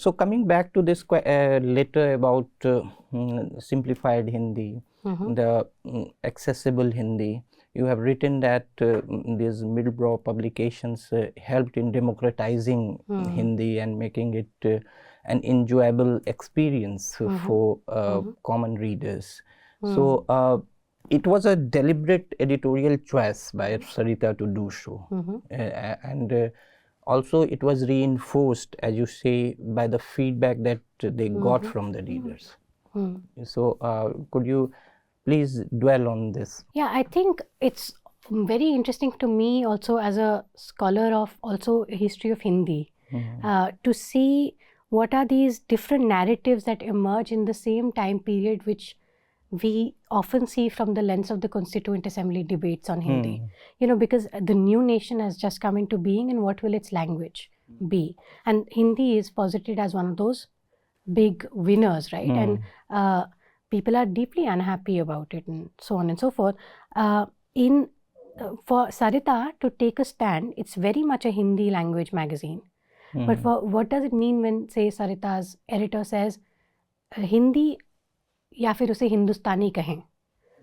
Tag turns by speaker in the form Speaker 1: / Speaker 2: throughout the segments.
Speaker 1: So coming back to this letter about simplified Hindi, the accessible Hindi, you have written that these Middlebrow publications helped in democratizing Hindi and making it an enjoyable experience for common readers. So it was a deliberate editorial choice by Sarita to do so, and also it was reinforced, as you say, by the feedback that they got from the readers. So could you please dwell on this?
Speaker 2: Yeah, I think it's very interesting to me also as a scholar of also history of Hindi to see what are these different narratives that emerge in the same time period, which we often see from the lens of the Constituent Assembly debates on Hindi. You know, because the new nation has just come into being, and what will its language be? And Hindi is posited as one of those big winners, right? And people are deeply unhappy about it, and so on and so forth. For Sarita to take a stand, it's very much a Hindi language magazine. But what does it mean when, say, Sarita's editor says Hindi या फिर उसे हिंदुस्तानी कहें,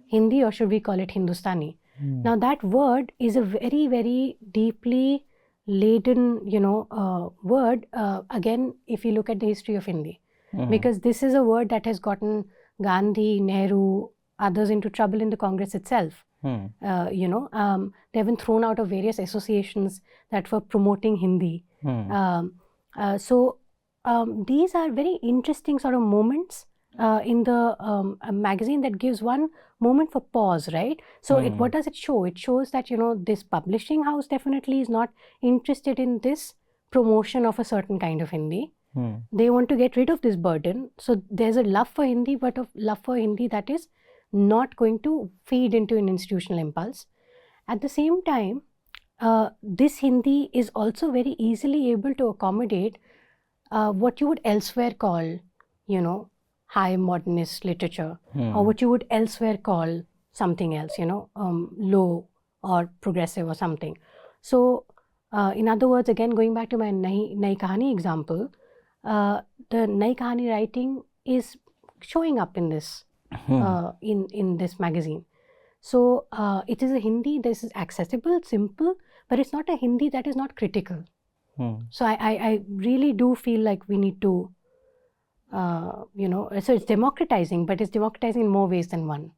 Speaker 2: Hindi, or should we call it Hindustani? Now that word is a very, very deeply laden, word, again, if you look at the history of Hindi. Because this is a word that has gotten Gandhi, Nehru, others into trouble in the Congress itself. They've been thrown out of various associations that were promoting Hindi. So these are very interesting sort of moments in the magazine that gives one moment for pause, right? So what does it show? It shows that, this publishing house definitely is not interested in this promotion of a certain kind of Hindi. They want to get rid of this burden. So there's a love for Hindi, but a love for Hindi that is not going to feed into an institutional impulse. At the same time, this Hindi is also very easily able to accommodate what you would elsewhere call, high modernist literature, or what you would elsewhere call something else, low or progressive or something. So, in other words, again, going back to my Nai Kahani example, the Nai Kahani writing is showing up in this, in this magazine. So, it is a Hindi that is accessible, simple, but it's not a Hindi that is not critical. So, I really do feel like we need to so it's democratizing, but it's democratizing in more ways than one.